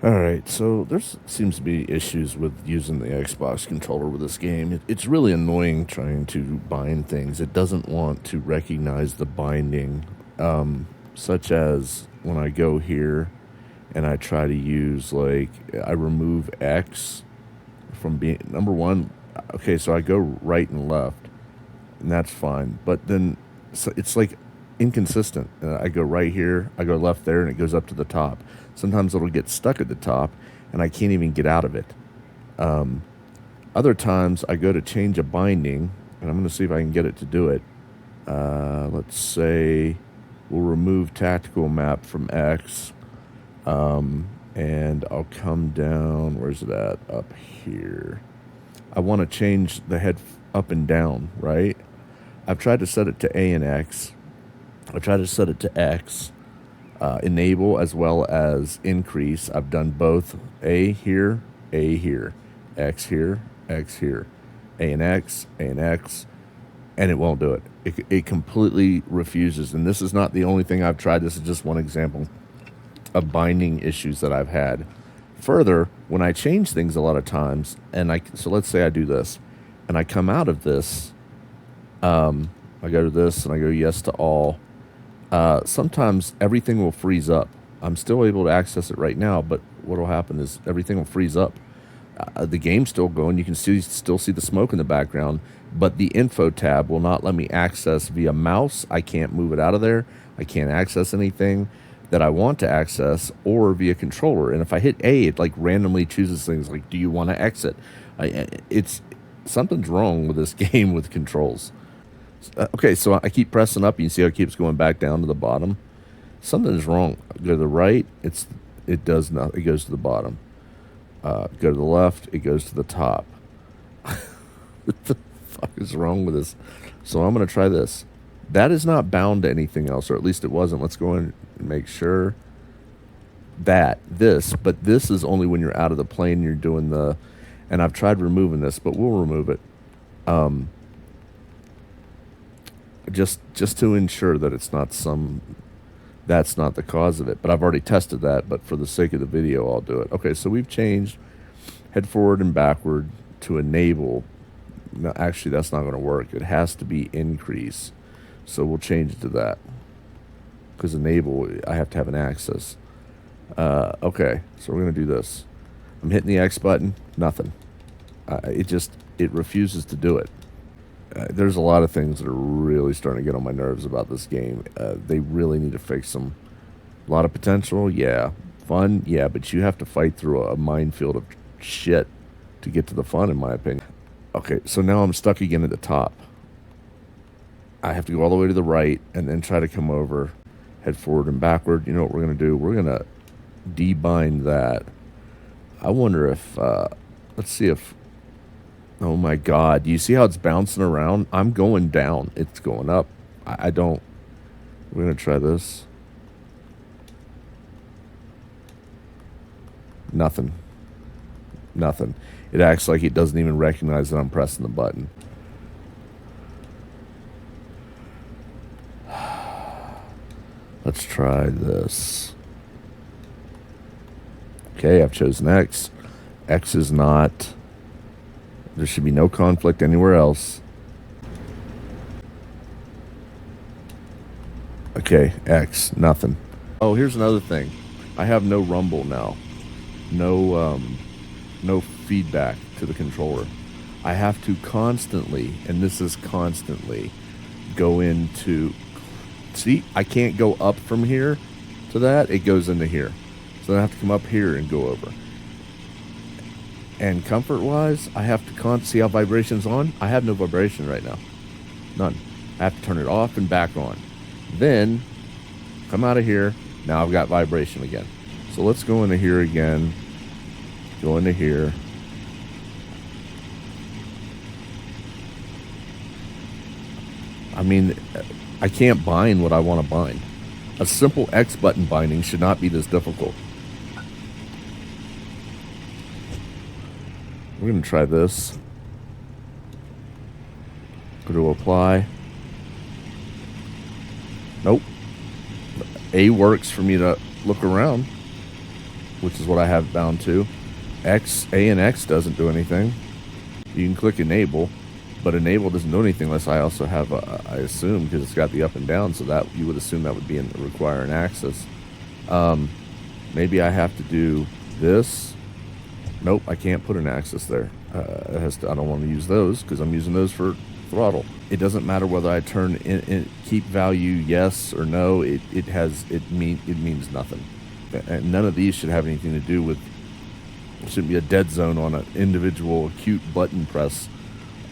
Alright, so there seems to be issues with using the Xbox controller with this game. It's really annoying trying to bind things. It doesn't want to recognize the binding, such as when I go here and I try to use, like, I remove X from being, number one, okay, so I go right and left, and that's fine, but then so it's like inconsistent. I go right here, I go left there, and it goes up to the top. Sometimes it'll get stuck at the top, and I can't even get out of it. Other times I go to change a binding, and I'm going to see if I can get it to do it. Let's say we'll remove tactical map from X, and I'll come down. Where's it at? Up here. I want to change the head up and down, right? I've tried to set it to A and X. I tried to set it to X, enable as well as increase. I've done both A here, X here, X here, A and X, and it won't do it. It completely refuses. And this is not the only thing I've tried. This is just one example of binding issues that I've had. Further, when I change things a lot of times, so let's say I do this, and I come out of this, I go to this, and I go yes to all. Sometimes everything will freeze up. I'm still able to access it right now, but what will happen is everything will freeze up. The game's still going. You can still see the smoke in the background, but the info tab will not let me access via mouse. I can't move it out of there. I can't access anything that I want to access, or via controller. And if I hit A, it like randomly chooses things like, do you want to exit? Something's wrong with this game with controls. Okay, so I keep pressing up. You can see how it keeps going back down to the bottom. Something's wrong. Go to the right, it does not. It goes to the bottom. Go to the left, it goes to the top. What the fuck is wrong with this? So I'm going to try this. That is not bound to anything else, or at least it wasn't. Let's go in and make sure but this is only when you're out of the plane and you're doing the, and I've tried removing this, but we'll remove it. Just to ensure that that's not the cause of it. But I've already tested that, but for the sake of the video, I'll do it. Okay, so we've changed head forward and backward to enable. No, actually, that's not going to work. It has to be increase. So we'll change it to that. Because enable, I have to have an access. Okay, so we're going to do this. I'm hitting the X button, nothing. It refuses to do it. There's a lot of things that are really starting to get on my nerves about this game. They really need to fix them. A lot of potential, yeah. Fun, yeah, but you have to fight through a minefield of shit to get to the fun, in my opinion. Okay, so now I'm stuck again at the top. I have to go all the way to the right and then try to come over, head forward and backward. You know what we're going to do? We're going to debind that. I wonder if, let's see if, oh my God, do you see how it's bouncing around? I'm going down. It's going up. I don't, we're going to try this. Nothing. It acts like it doesn't even recognize that I'm pressing the button. Let's try this. Okay, I've chosen X. X is not. There should be no conflict anywhere else. Okay, X, nothing. Oh, here's another thing. I have no rumble now. No feedback to the controller. I have to constantly, and this is constantly, go into, see, I can't go up from here to that. It goes into here. So I have to come up here and go over. And comfort-wise, I have to see how vibration's on. I have no vibration right now. None. I have to turn it off and back on. Then, come out of here. Now I've got vibration again. So let's go into here again. Go into here. I mean, I can't bind what I want to bind. A simple X button binding should not be this difficult. We're going to try this. Go to apply. Nope. A works for me to look around. which is what I have bound to. A and X doesn't do anything. You can click enable, but enable doesn't do anything unless I also have I assume, because it's got the up and down, so that you would assume that would be require an axis. Maybe I have to do this. Nope, I can't put an axis there. I don't want to use those because I'm using those for throttle. It doesn't matter whether I turn in keep value yes or no. It means nothing. And none of these should have anything to do with. It shouldn't be a dead zone on an individual acute button press,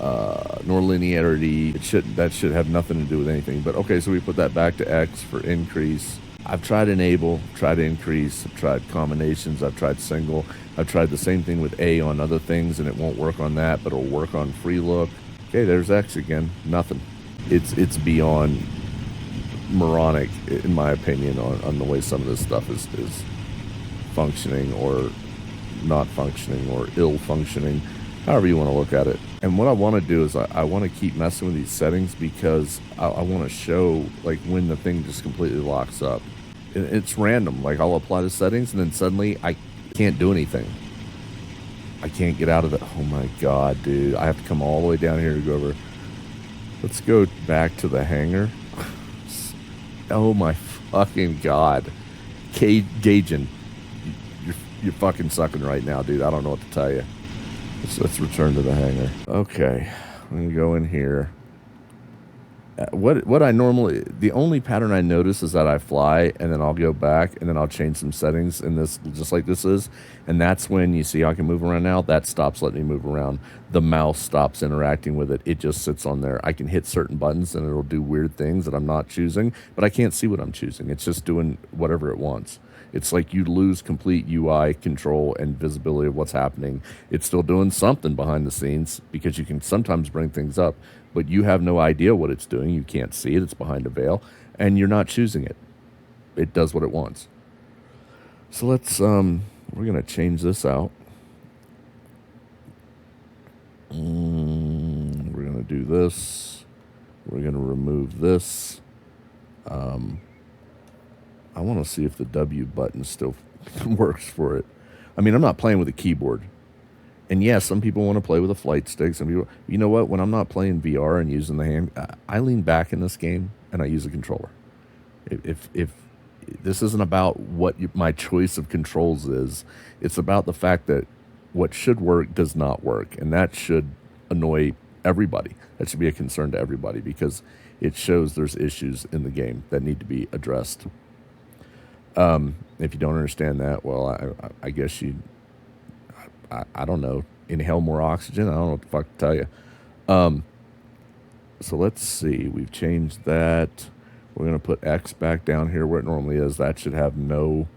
nor linearity. That should have nothing to do with anything. But okay, so we put that back to X for increase. I've tried enable, tried increase, I've tried combinations, I've tried single. I've tried the same thing with A on other things, and it won't work on that, but it'll work on free look. Okay, there's X again. Nothing. It's beyond moronic, in my opinion, on the way some of this stuff is functioning or not functioning or ill functioning, however you want to look at it. And what I want to do is I want to keep messing with these settings because I want to show like when the thing just completely locks up. It's random. Like I'll apply the settings and then suddenly I can't do anything. I can't get out of it. Oh my God, dude. I have to come all the way down here to go over. Let's go back to the hangar. Oh my fucking God. Gaijin. You're fucking sucking right now, dude. I don't know what to tell you. Let's return to the hangar. Okay, I'm gonna go in here. What I normally, the only pattern I notice is that I fly and then I'll go back and then I'll change some settings in this, just like this is, and that's when you see I can move around now. That stops letting me move around. The mouse stops interacting with it. It just sits on there. I can hit certain buttons and it'll do weird things that I'm not choosing, but I can't see what I'm choosing. It's just doing whatever it wants. It's like you lose complete UI control and visibility of what's happening. It's still doing something behind the scenes because you can sometimes bring things up, but you have no idea what it's doing. You can't see it. It's behind a veil, and you're not choosing it. It does what it wants. So let's, we're going to change this out. We're going to do this. We're going to remove this. I want to see if the W button still works for it. I mean, I'm not playing with a keyboard. And yes, some people want to play with a flight stick. Some people, you know what? When I'm not playing VR and using the hand, I lean back in this game and I use a controller. If this isn't about what my choice of controls is, it's about the fact that what should work does not work. And that should annoy everybody. That should be a concern to everybody because it shows there's issues in the game that need to be addressed. If you don't understand that, well, I guess I don't know, inhale more oxygen. I don't know what the fuck to tell you. So let's see. We've changed that. We're going to put X back down here where it normally is. That should have no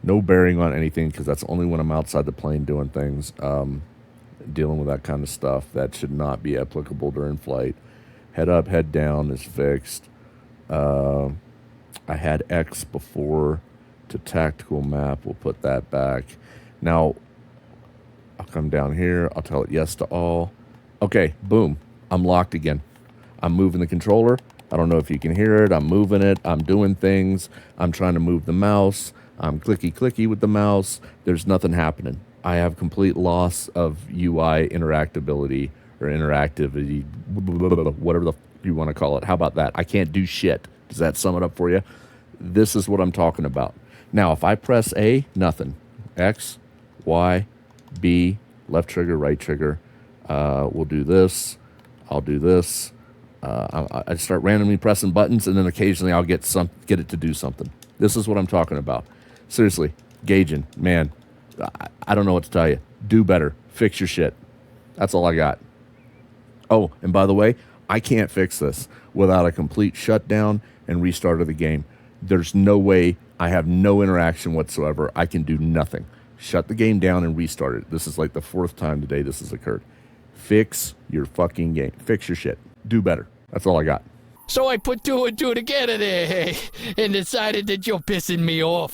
bearing on anything because that's only when I'm outside the plane doing things, dealing with that kind of stuff. That should not be applicable during flight. Head up, head down is fixed. I had X before to tactical map. We'll put that back. Now, I'll come down here. I'll tell it yes to all. Okay, boom. I'm locked again. I'm moving the controller. I don't know if you can hear it. I'm moving it. I'm doing things. I'm trying to move the mouse. I'm clicky with the mouse. There's nothing happening. I have complete loss of UI interactability or interactivity, whatever the you want to call it. How about that? I can't do shit. Does that sum it up for you? This is what I'm talking about. Now, if I press A, nothing. X, Y, B, left trigger, right trigger. We'll do this. I'll do this. I start randomly pressing buttons, and then occasionally I'll get it to do something. This is what I'm talking about. Seriously, Gaijin, man, I don't know what to tell you. Do better. Fix your shit. That's all I got. Oh, and by the way, I can't fix this without a complete shutdown and restart of the game. There's no way. I have no interaction whatsoever. I can do nothing. Shut the game down and restart it. This is like the 4th time today this has occurred. Fix your fucking game. Fix your shit. Do better. That's all I got. So I put two and two together there and decided that you're pissing me off.